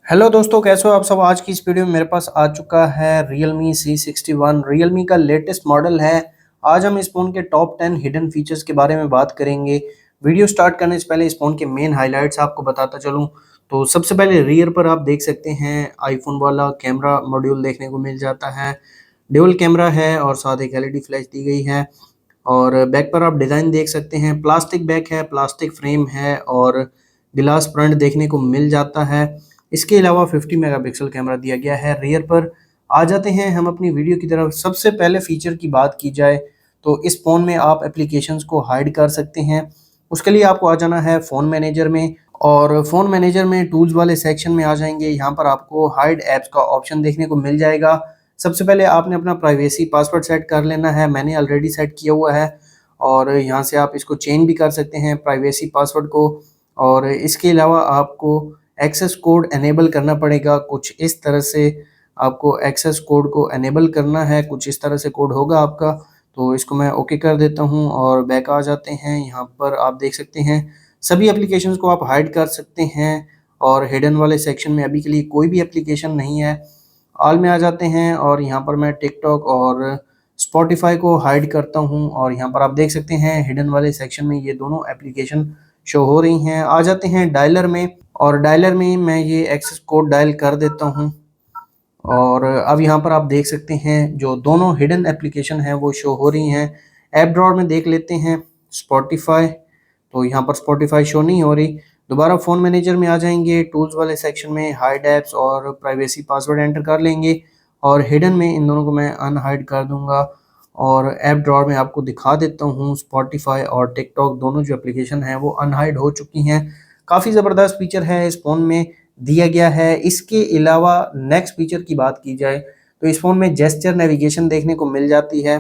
Hello दोस्तों, कैसे हो आप सब। आज की इस वीडियो में मेरे पास आ चुका है Realme C61। Realme का लेटेस्ट मॉडल है। आज हम इस फ़ोन के टॉप 10 हिडन फीचर्स के बारे में बात करेंगे। वीडियो स्टार्ट करने से पहले इस फ़ोन के मेन हाइलाइट्स आपको बताता चलूं तो सबसे पहले रियर पर आप देख सकते हैं आईफोन वाला कैमरा मॉड्यूल देखने को मिल जाता है। ड्यूल कैमरा है और साथ एक एलईडी फ्लैश दी गई है। और बैक पर आप डिज़ाइन देख सकते हैं, प्लास्टिक बैक है, प्लास्टिक फ्रेम है और ग्लास फ्रंट देखने को मिल जाता है। इसके अलावा 50 मेगापिक्सल कैमरा दिया गया है रियर पर। आ जाते हैं हम अपनी वीडियो की तरफ। सबसे पहले फीचर की बात की जाए तो इस फ़ोन में आप एप्लीकेशंस को हाइड कर सकते हैं। उसके लिए आपको आ जाना है फ़ोन मैनेजर में, और फ़ोन मैनेजर में टूल्स वाले सेक्शन में आ जाएंगे। यहाँ पर आपको हाइड ऐप्स का ऑप्शन देखने को मिल जाएगा। सबसे पहले आपने अपना प्राइवेसी पासवर्ड सेट कर लेना है, मैंने ऑलरेडी सेट किया हुआ है। और यहाँ से आप इसको चेंज भी कर सकते हैं प्राइवेसी पासवर्ड को। और इसके अलावा आपको एक्सेस कोड एनेबल करना पड़ेगा। कुछ इस तरह से आपको एक्सेस कोड को एनेबल करना है, कुछ इस तरह से कोड होगा आपका। तो इसको मैं ओके कर देता हूँ और बैक आ जाते हैं। यहाँ पर आप देख सकते हैं सभी एप्लीकेशंस को आप हाइड कर सकते हैं। और हिडन वाले सेक्शन में अभी के लिए कोई भी एप्लीकेशन नहीं है। ऑल में आ जाते हैं और यहाँ पर मैं टिकटॉक और स्पॉटिफाई को हाइड करता हूँ। और यहाँ पर आप देख सकते हैं हिडन वाले सेक्शन में ये दोनों एप्लीकेशन शो हो रही हैं। आ जाते हैं डायलर में, और डायलर में मैं ये एक्सेस कोड डायल कर देता हूँ। और अब यहाँ पर आप देख सकते हैं जो दोनों हिडन एप्लीकेशन हैं वो शो हो रही हैं। ऐप ड्रॉअर में देख लेते हैं स्पॉटिफाई, तो यहाँ पर स्पॉटिफाई शो नहीं हो रही। दोबारा फ़ोन मैनेजर में आ जाएंगे, टूल्स वाले सेक्शन में हाइड ऐप्स और प्राइवेसी पासवर्ड एंटर कर लेंगे। और हिडन में इन दोनों को मैं अनहाइड कर दूंगा। और ऐप ड्रॉअर में आपको दिखा देता हूँ स्पॉटिफाई और टिकटॉक दोनों जो एप्लीकेशन हैं वो अनहाइड हो चुकी हैं। काफ़ी ज़बरदस्त फीचर है इस फ़ोन में दिया गया है। इसके अलावा नेक्स्ट फीचर की बात की जाए तो इस फ़ोन में जेस्चर नेविगेशन देखने को मिल जाती है।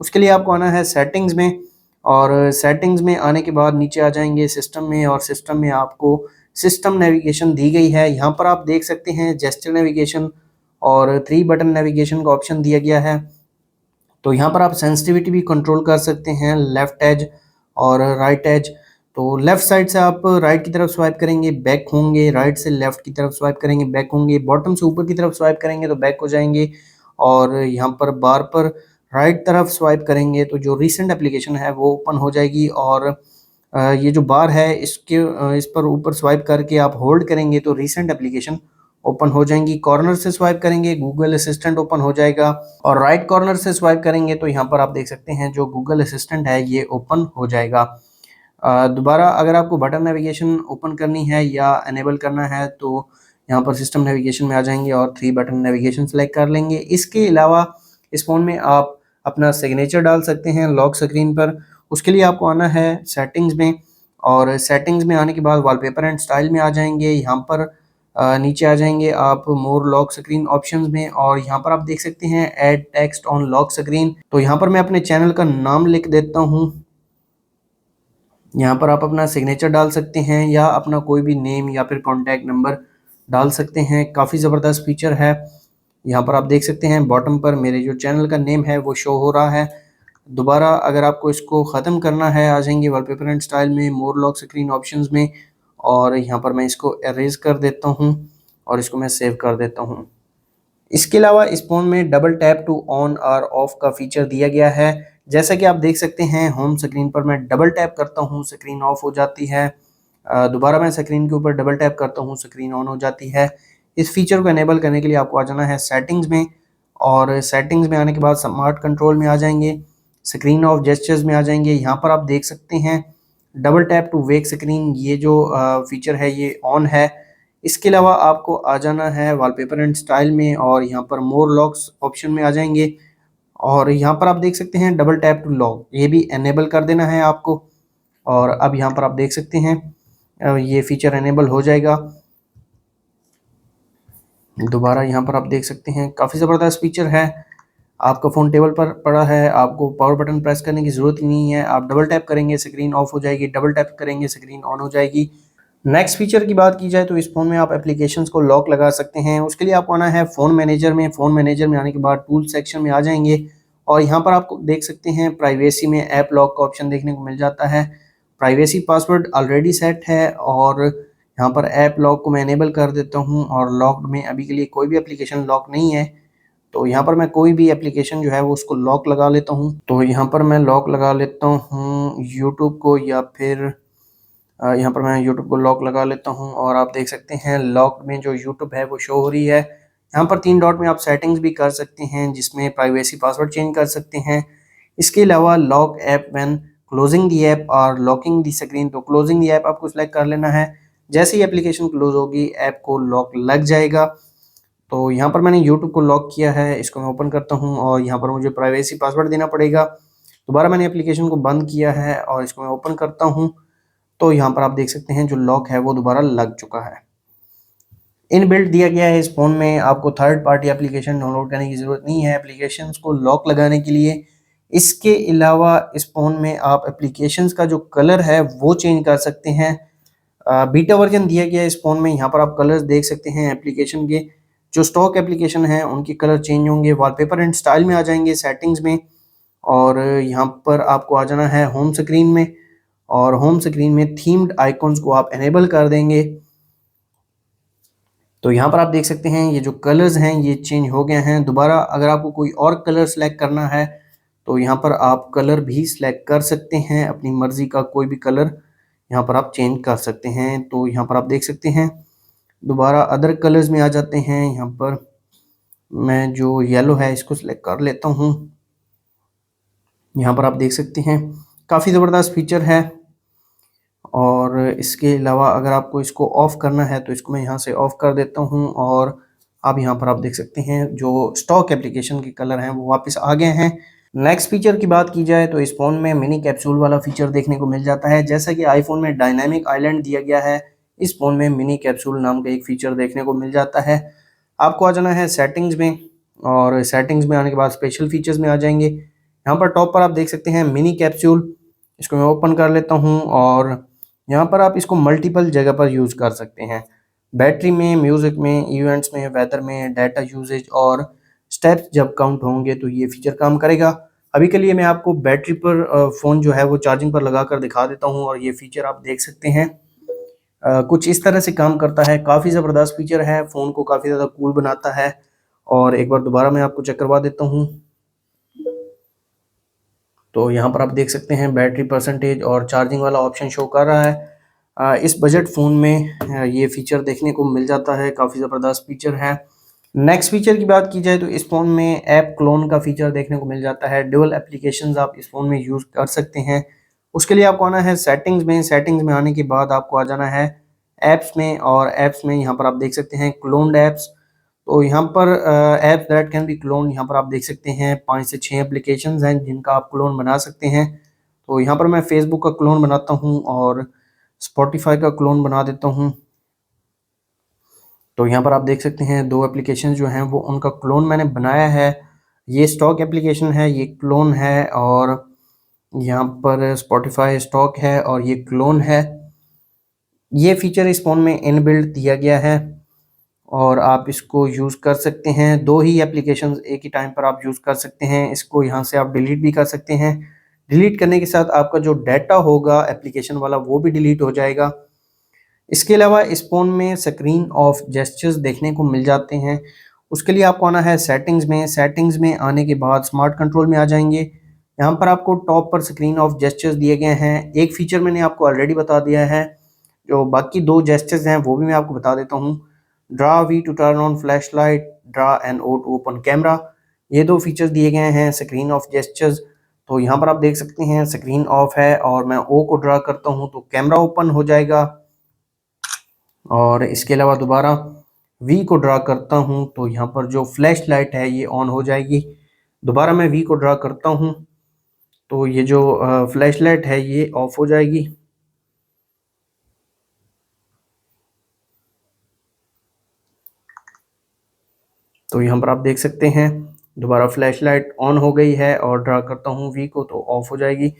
उसके लिए आपको आना है सेटिंग्स में, और सेटिंग्स में आने के बाद नीचे आ जाएंगे सिस्टम में, और सिस्टम में आपको सिस्टम नेविगेशन दी गई है। यहाँ पर आप देख सकते हैं जेस्चर नेविगेशन और 3 बटन नेविगेशन का ऑप्शन दिया गया है। तो यहाँ पर आप सेंसिटिविटी भी कंट्रोल कर सकते हैं, लेफ्ट एज और राइट एज। तो लेफ्ट साइड से आप राइट की तरफ स्वाइप करेंगे बैक होंगे, राइट से लेफ्ट की तरफ स्वाइप करेंगे बैक होंगे, बॉटम से ऊपर की तरफ स्वाइप करेंगे तो बैक हो जाएंगे। और यहाँ पर बार पर राइट तरफ स्वाइप करेंगे तो जो रीसेंट एप्लीकेशन है वो ओपन हो जाएगी। और ये जो बार है इस पर ऊपर स्वाइप करके आप होल्ड करेंगे तो रीसेंट एप्लीकेशन ओपन हो जाएंगी। कॉर्नर से स्वाइप करेंगे गूगल असिस्टेंट ओपन हो जाएगा, और राइट कॉर्नर से स्वाइप करेंगे तो यहाँ पर आप देख सकते हैं जो गूगल असिस्टेंट है ये ओपन हो जाएगा। दोबारा अगर आपको बटन नेविगेशन ओपन करनी है या एनेबल करना है तो यहाँ पर सिस्टम नेविगेशन में आ जाएंगे और 3 बटन नेविगेशन सेलेक्ट कर लेंगे। इसके अलावा इस फ़ोन में आप अपना सिग्नेचर डाल सकते हैं लॉक स्क्रीन पर। उसके लिए आपको आना है सेटिंग्स में, और सेटिंग्स में आने के बाद वॉलपेपर एंड स्टाइल में आ जाएंगे। यहाँ पर नीचे आ जाएंगे आप मोर लॉक स्क्रीन ऑप्शंस में, और यहाँ पर आप देख सकते हैं add text on lock screen. तो यहाँ पर मैं अपने चैनल का नाम लिख देता हूँ। यहाँ पर आप अपना सिग्नेचर डाल सकते हैं या अपना कोई भी नेम या फिर कॉन्टैक्ट नंबर डाल सकते हैं। काफ़ी ज़बरदस्त फीचर है। यहाँ पर आप देख सकते हैं बॉटम पर मेरे जो चैनल का नेम है वो शो हो रहा है। दोबारा अगर आपको इसको ख़त्म करना है आ जाएंगे वॉलपेपर एंड स्टाइल में, मोर लॉक स्क्रीन ऑप्शंस में, और यहाँ पर मैं इसको एरेज कर देता हूँ और इसको मैं सेव कर देता हूँ। इसके अलावा इस फ़ोन में डबल टैप टू ऑन और ऑफ का फीचर दिया गया है। जैसा कि आप देख सकते हैं होम स्क्रीन पर मैं डबल टैप करता हूँ स्क्रीन ऑफ हो जाती है। दोबारा मैं स्क्रीन के ऊपर डबल टैप करता हूँ स्क्रीन ऑन हो जाती है। इस फीचर को एनेबल करने के लिए आपको आ जाना है सेटिंग्स में, और सेटिंग्स में आने के बाद स्मार्ट कंट्रोल में आ जाएंगे, स्क्रीन ऑफ जेस्चर्स में आ जाएंगे। यहाँ पर आप देख सकते हैं double tap to wake screen, ये जो फीचर है ये ऑन है। इसके अलावा आपको आ जाना है वॉलपेपर एंड स्टाइल में, और यहाँ पर मोर लॉक्स ऑप्शन में आ जाएंगे। और यहाँ पर आप देख सकते हैं डबल टैप टू लॉक, ये भी एनेबल कर देना है आपको। और अब यहाँ पर आप देख सकते हैं ये फीचर एनेबल हो जाएगा। दोबारा यहाँ पर आप देख सकते हैं काफ़ी ज़बरदस्त फीचर है। आपका फ़ोन टेबल पर पड़ा है, आपको पावर बटन प्रेस करने की ज़रूरत ही नहीं है। आप डबल टैप करेंगे स्क्रीन ऑफ हो जाएगी, डबल टैप करेंगे स्क्रीन ऑन हो जाएगी। नेक्स्ट फीचर की बात की जाए तो इस फ़ोन में आप एप्लीकेशंस को लॉक लगा सकते हैं। उसके लिए आपको आना है फ़ोन मैनेजर में। फ़ोन मैनेजर में आने के बाद टूल सेक्शन में आ जाएंगे, और यहाँ पर आपको देख सकते हैं प्राइवेसी में ऐप लॉक का ऑप्शन देखने को मिल जाता है। प्राइवेसी पासवर्ड ऑलरेडी सेट है, और यहाँ पर ऐप लॉक को मैं इनेबल कर देता हूँ और लॉक्ड में अभी के लिए कोई भी एप्लीकेशन लॉक नहीं है। तो यहाँ पर मैं कोई भी एप्लीकेशन जो है वो उसको लॉक लगा लेता हूँ। तो यहाँ पर मैं लॉक लगा लेता हूँ यूट्यूब को, या फिर यहाँ पर मैं यूट्यूब को लॉक लगा लेता हूँ और आप देख सकते हैं लॉक में जो यूट्यूब है वो शो हो रही है। यहाँ पर 3 डॉट में आप सेटिंग्स भी कर सकते हैं जिसमें प्राइवेसी पासवर्ड चेंज कर सकते हैं। इसके अलावा lock app when closing the app और लॉकिंग दी स्क्रीन, तो क्लोजिंग दी ऐप आपको सिलेक्ट कर लेना है। जैसे ही एप्लीकेशन क्लोज होगी ऐप को लॉक लग जाएगा। तो यहाँ पर मैंने यूट्यूब को लॉक किया है, इसको मैं ओपन करता हूँ और यहाँ पर मुझे प्राइवेसी पासवर्ड देना पड़ेगा। दोबारा मैंने एप्लीकेशन को बंद किया है और इसको मैं ओपन करता हूँ। तो यहाँ पर आप देख सकते हैं जो लॉक है वो दोबारा लग चुका है। इनबिल्ट दिया गया है इस फ़ोन में, आपको थर्ड पार्टी एप्लीकेशन डाउनलोड करने की ज़रूरत नहीं है एप्लीकेशंस को लॉक लगाने के लिए। इसके अलावा इस फ़ोन में आप एप्लीकेशंस का जो कलर है वो चेंज कर सकते हैं। बीटा वर्जन दिया गया है इस फ़ोन में, यहाँ पर आप कलर्स देख सकते हैं एप्लीकेशन के। जो स्टॉक एप्लीकेशन है उनके कलर चेंज होंगे, वॉलपेपर एंड स्टाइल में आ जाएंगे सेटिंग्स में, और यहाँ पर आपको आ जाना है होम स्क्रीन में, और होम स्क्रीन में थीम्ड आइकॉन्स को आप इनेबल कर देंगे। तो यहाँ पर आप देख सकते हैं ये जो कलर्स हैं ये चेंज हो गए हैं। दोबारा अगर आपको कोई और कलर सेलेक्ट करना है तो यहाँ पर आप कलर भी सिलेक्ट कर सकते हैं, अपनी मर्जी का कोई भी कलर यहाँ पर आप चेंज कर सकते हैं। तो यहाँ पर आप देख सकते हैं दोबारा अदर कलर्स में आ जाते हैं। यहाँ पर मैं जो येलो है इसको सिलेक्ट कर लेता हूँ। यहाँ पर आप देख सकते हैं काफ़ी ज़बरदस्त फीचर है। और इसके अलावा अगर आपको इसको ऑफ़ करना है तो इसको मैं यहाँ से ऑफ़ कर देता हूँ, और अब यहाँ पर आप देख सकते हैं जो स्टॉक एप्लीकेशन के कलर हैं वो वापस आ गए हैं। नेक्स्ट फीचर की बात की जाए तो इस फ़ोन में मिनी कैप्सूल वाला फीचर देखने को मिल जाता है। जैसा कि आईफोन में डायनामिक आइलैंड दिया गया है, इस फ़ोन में मिनी कैप्सूल नाम का एक फ़ीचर देखने को मिल जाता है। आपको आ जाना है सेटिंग्स में, और सेटिंग्स में आने के बाद स्पेशल फीचर्स में आ जाएंगे। यहाँ पर टॉप पर आप देख सकते हैं मिनी कैप्सूल, इसको मैं ओपन कर लेता हूँ और यहाँ पर आप इसको मल्टीपल जगह पर यूज़ कर सकते हैं। बैटरी में, म्यूज़िक में, इवेंट्स में, वेदर में, डाटा यूजेज और स्टेप्स जब काउंट होंगे तो ये फीचर काम करेगा। अभी के लिए मैं आपको बैटरी पर फ़ोन जो है वो चार्जिंग पर लगा कर दिखा देता हूँ और ये फीचर आप देख सकते हैं कुछ इस तरह से काम करता है। काफ़ी ज़बरदस्त फीचर है, फ़ोन को काफ़ी ज़्यादा कूल बनाता है। और एक बार दोबारा मैं आपको चेक करवा देता हूँ। तो यहाँ पर आप देख सकते हैं बैटरी परसेंटेज और चार्जिंग वाला ऑप्शन शो कर रहा है। इस बजट फ़ोन में ये फ़ीचर देखने को मिल जाता है, काफ़ी ज़बरदस्त फीचर है। नेक्स्ट फीचर की बात की जाए तो इस फ़ोन में ऐप क्लोन का फीचर देखने को मिल जाता है। ड्यूअल एप्लीकेशंस आप इस फ़ोन में यूज़ कर सकते हैं। उसके लिए आपको आना है सेटिंग्स में, सेटिंग्स में आने के बाद आपको आ जाना है ऐप्स में, और ऐप्स में यहाँ पर आप देख सकते हैं क्लोन्ड ऐप्स। तो यहाँ पर apps that can be clone, यहाँ पर आप देख सकते हैं 5 से 6 एप्लीकेशंस हैं जिनका आप क्लोन बना सकते हैं। तो यहाँ पर मैं फेसबुक का क्लोन बनाता हूँ और स्पॉटिफाई का क्लोन बना देता हूँ। तो यहाँ पर आप देख सकते हैं 2 एप्लीकेशन जो हैं वो उनका क्लोन मैंने बनाया है। ये स्टॉक एप्लीकेशन है, ये क्लोन है, और यहाँ पर स्पॉटिफाई स्टॉक है और ये क्लोन है। ये फीचर इस फ़ोन में इनबिल्ट दिया गया है और आप इसको यूज़ कर सकते हैं। 2 ही एप्लीकेशंस एक ही टाइम पर आप यूज़ कर सकते हैं। इसको यहाँ से आप डिलीट भी कर सकते हैं। डिलीट करने के साथ आपका जो डाटा होगा एप्लीकेशन वाला वो भी डिलीट हो जाएगा। इसके अलावा इस फ़ोन में स्क्रीन ऑफ जेस्चर्स देखने को मिल जाते हैं। उसके लिए आपको आना है सेटिंग्स में, सेटिंग्स में आने के बाद स्मार्ट कंट्रोल में आ जाएंगे। यहाँ पर आपको टॉप पर स्क्रीन ऑफ जेस्चर्स दिए गए हैं। एक फीचर मैंने आपको ऑलरेडी बता दिया है, जो बाकी 2 जेस्चर्स हैं वो भी मैं आपको बता देता हूँ। Draw V to turn on flash light, draw and O to open camera, ये 2 फीचर्स दिए गए हैं स्क्रीन ऑफ जेस्चर्स। तो यहाँ पर आप देख सकते हैं स्क्रीन ऑफ है और मैं ओ को ड्रा करता हूँ तो कैमरा ओपन हो जाएगा, और इसके अलावा दोबारा वी को ड्रा करता हूँ तो यहाँ पर जो फ्लैश लाइट है ये ऑन हो जाएगी। दोबारा मैं वी को ड्रा करता हूँ तो ये जो फ्लैश लाइट है ये ऑफ हो जाएगी। तो यहाँ पर आप देख सकते हैं दोबारा फ्लैश लाइट ऑन हो गई है, और ड्रा करता हूँ वी को तो ऑफ हो जाएगी।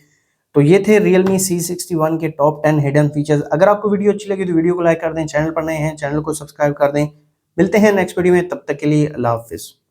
तो ये थे Realme C61 के टॉप 10 हिडन फीचर्स। अगर आपको वीडियो अच्छी लगी तो वीडियो को लाइक कर दें, चैनल पर नए हैं चैनल को सब्सक्राइब कर दें। मिलते हैं नेक्स्ट वीडियो में, तब तक के लिए अल्लाह हाफिज़।